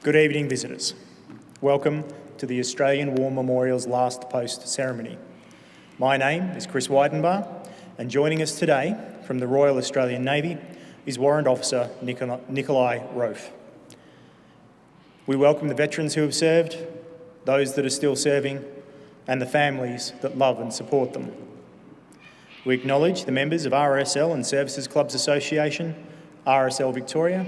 Good evening, visitors. Welcome to the Australian War Memorial's last post ceremony. My name is Chris Weidenbar, and joining us today from the Royal Australian Navy is Warrant Officer Nikolai Rofe. We welcome the veterans who have served, those that are still serving, and the families that love and support them. We acknowledge the members of RSL and Services Clubs Association, RSL Victoria,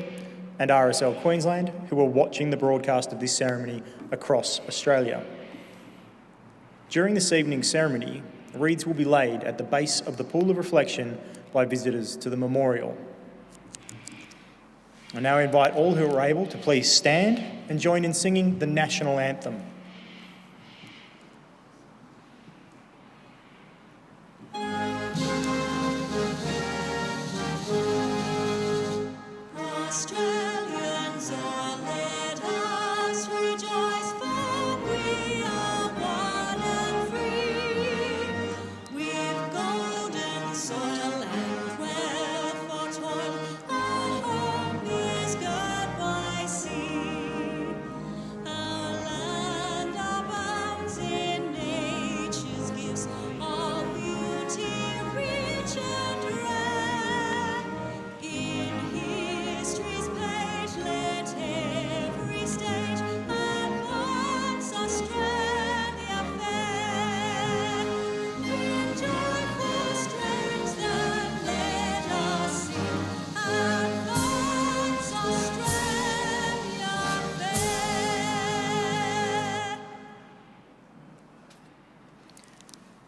and RSL Queensland who are watching the broadcast of this ceremony across Australia. During this evening's ceremony, wreaths will be laid at the base of the pool of reflection by visitors to the memorial. I now invite all who are able to please stand and join in singing the national anthem.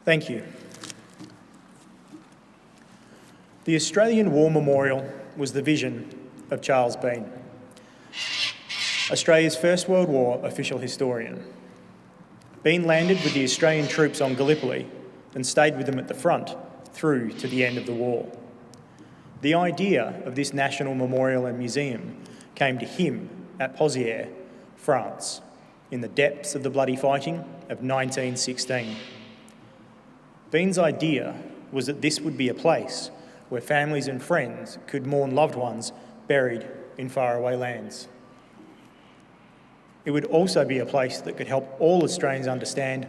Thank you. The Australian War Memorial was the vision of Charles Bean, Australia's First World War official historian. Bean landed with the Australian troops on Gallipoli and stayed with them at the front through to the end of the war. The idea of this national memorial and museum came to him at Pozières, France, in the depths of the bloody fighting of 1916. Bean's idea was that this would be a place where families and friends could mourn loved ones buried in faraway lands. It would also be a place that could help all Australians understand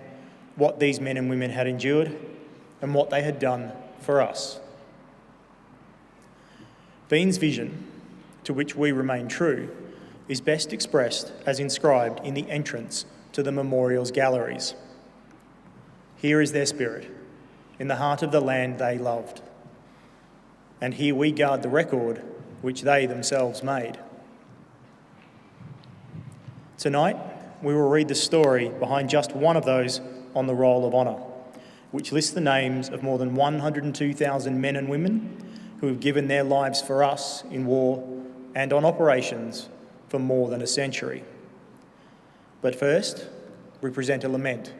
what these men and women had endured and what they had done for us. Bean's vision, to which we remain true, is best expressed as inscribed in the entrance to the memorial's galleries. Here is their spirit, in the heart of the land they loved. And here we guard the record which they themselves made. Tonight, we will read the story behind just one of those on the Roll of Honour, which lists the names of more than 102,000 men and women who have given their lives for us in war and on operations for more than a century. But first, we present a lament,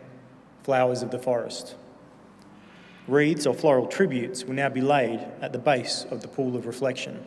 Flowers of the Forest. Wreaths or floral tributes will now be laid at the base of the pool of reflection.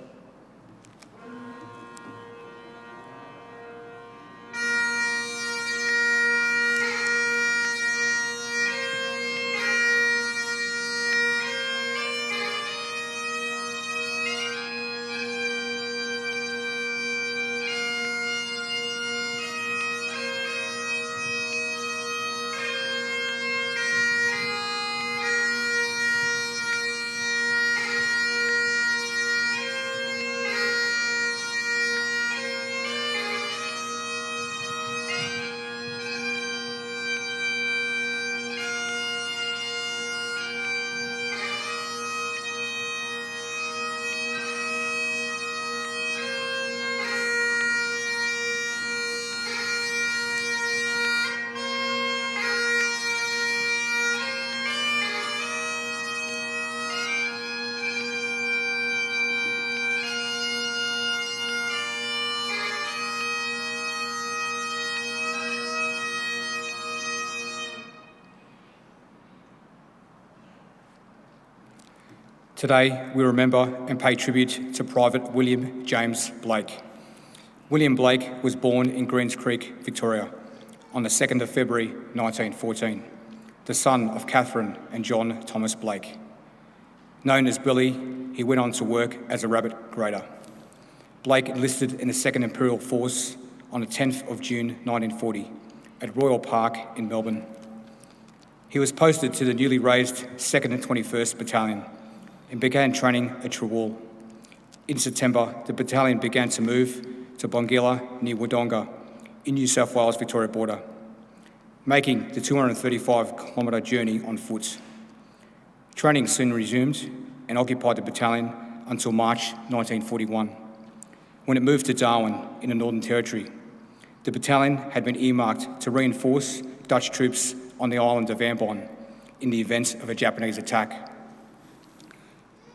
Today, we remember and pay tribute to Private William James Blake. William Blake was born in Greens Creek, Victoria, on the 2nd of February 1914, the son of Catherine and John Thomas Blake. Known as Billy, he went on to work as a rabbit grader. Blake enlisted in the 2nd Imperial Force on the 10th of June 1940 at Royal Park in Melbourne. He was posted to the newly raised 2nd and 21st Battalion and began training at Trawall. In September, the battalion began to move to Bongilla near Wodonga in New South Wales-Victoria border, making the 235-kilometre journey on foot. Training soon resumed and occupied the battalion until March 1941, when it moved to Darwin in the Northern Territory. The battalion had been earmarked to reinforce Dutch troops on the island of Ambon in the event of a Japanese attack.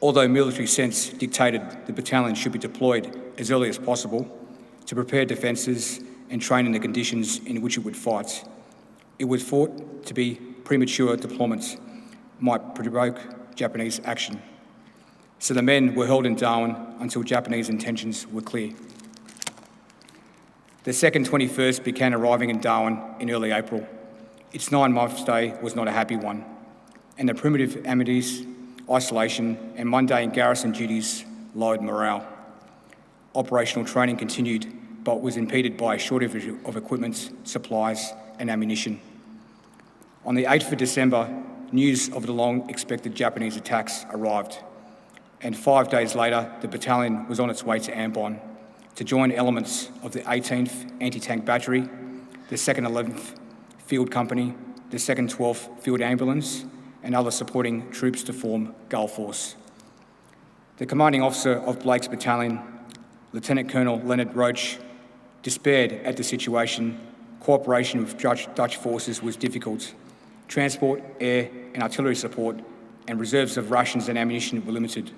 Although military sense dictated the battalion should be deployed as early as possible to prepare defences and train in the conditions in which it would fight, it was thought to be premature deployments might provoke Japanese action. So the men were held in Darwin until Japanese intentions were clear. The 2nd 21st began arriving in Darwin in early April. Its 9-month stay was not a happy one, and the primitive amenities, isolation and mundane garrison duties lowered morale. Operational training continued, but was impeded by a shortage of equipment, supplies and ammunition. On the 8th of December, news of the long-expected Japanese attacks arrived, and 5 days later, the battalion was on its way to Ambon to join elements of the 18th Anti-Tank Battery, the 2nd 11th Field Company, the 2nd 12th Field Ambulance, and other supporting troops to form Gull Force. The commanding officer of Blake's battalion, Lieutenant Colonel Leonard Roach, despaired at the situation. Cooperation with Dutch forces was difficult. Transport, air and artillery support and reserves of rations and ammunition were limited,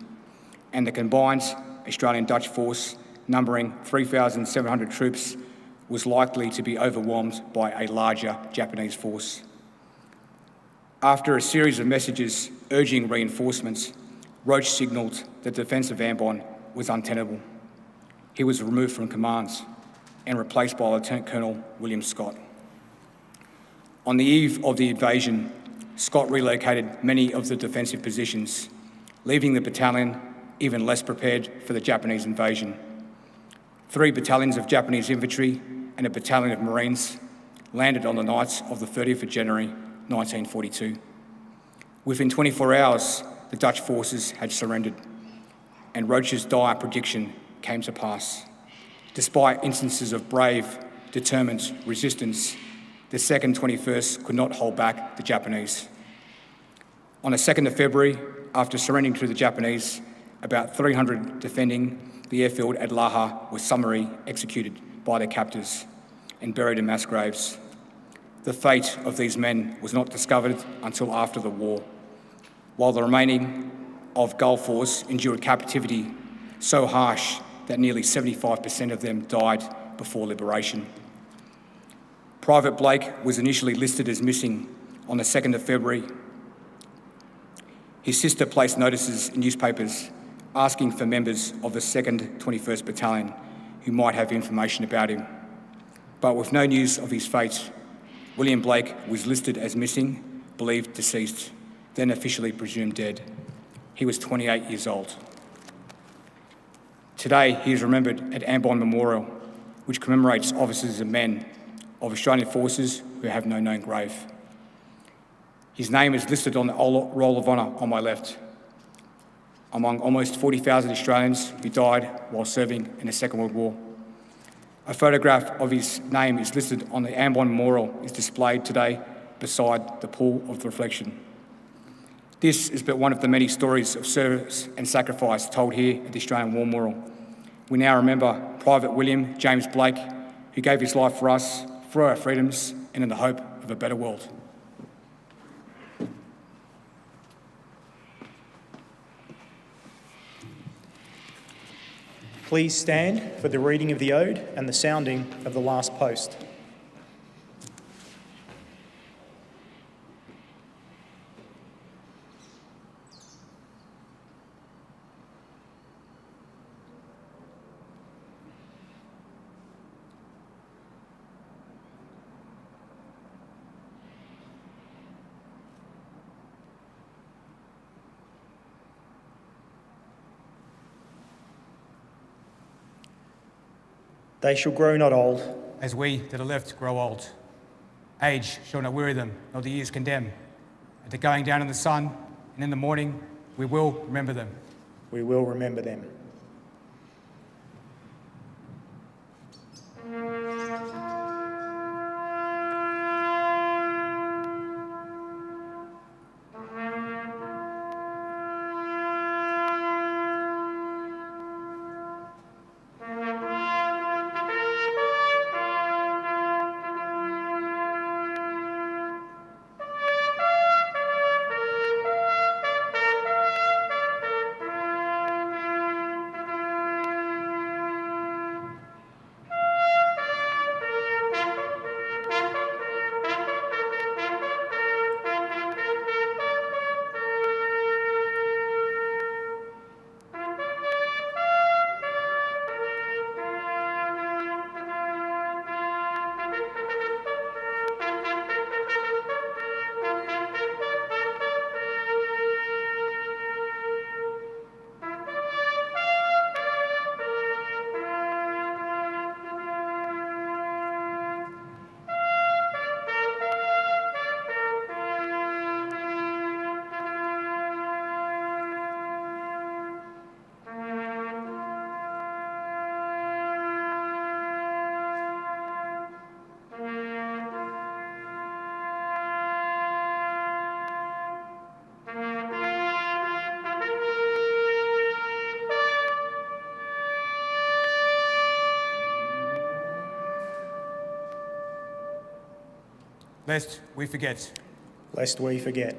and the combined Australian-Dutch force, numbering 3,700 troops, was likely to be overwhelmed by a larger Japanese force. After a series of messages urging reinforcements, Roach signalled that the defence of Ambon was untenable. He was removed from commands and replaced by Lieutenant Colonel William Scott. On the eve of the invasion, Scott relocated many of the defensive positions, leaving the battalion even less prepared for the Japanese invasion. 3 battalions of Japanese infantry and a battalion of Marines landed on the night of the 30th of January 1942. Within 24 hours, the Dutch forces had surrendered, and Roach's dire prediction came to pass. Despite instances of brave, determined resistance, the 2nd 21st could not hold back the Japanese. On the 2nd of February, after surrendering to the Japanese, about 300 defending the airfield at Laha were summarily executed by their captors and buried in mass graves. The fate of these men was not discovered until after the war, while the remaining of Gull Force endured captivity so harsh that nearly 75% of them died before liberation. Private Blake was initially listed as missing on the 2nd of February. His sister placed notices in newspapers asking for members of the 2nd 21st Battalion who might have information about him. But with no news of his fate, William Blake was listed as missing, believed deceased, then officially presumed dead. He was 28 years old. Today, he is remembered at Ambon Memorial, which commemorates officers and men of Australian forces who have no known grave. His name is listed on the Roll of Honour on my left, among almost 40,000 Australians who died while serving in the Second World War. A photograph of his name is listed on the Ambon Memorial, is displayed today beside the pool of reflection. This is but one of the many stories of service and sacrifice told here at the Australian War Memorial. We now remember Private William James Blake, who gave his life for us, for our freedoms, and in the hope of a better world. Please stand for the reading of the Ode and the sounding of the last post. They shall grow not old, as we that are left grow old. Age shall not weary them, nor the years condemn. At the going down in the sun and in the morning, we will remember them. We will remember them. Lest we forget. Lest we forget.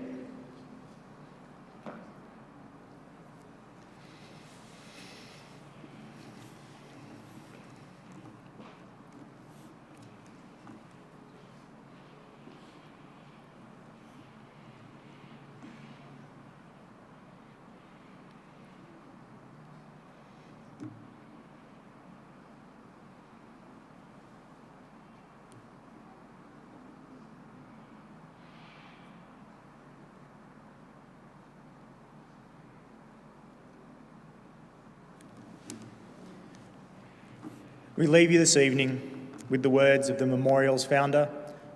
We leave you this evening with the words of the memorial's founder,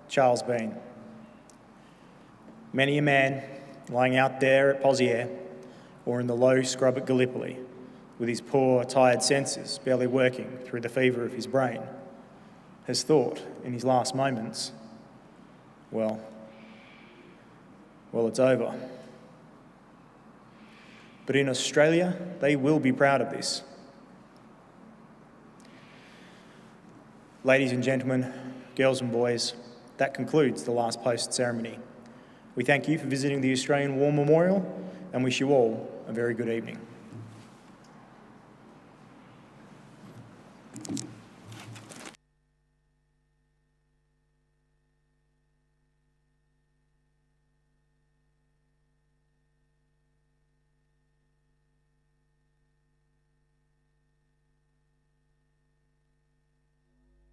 Charles Bean. Many a man lying out there at Poziere or in the low scrub at Gallipoli, with his poor, tired senses barely working through the fever of his brain, has thought in his last moments, well, it's over. But in Australia, they will be proud of this. Ladies and gentlemen, girls and boys, that concludes the last post ceremony. We thank you for visiting the Australian War Memorial and wish you all a very good evening.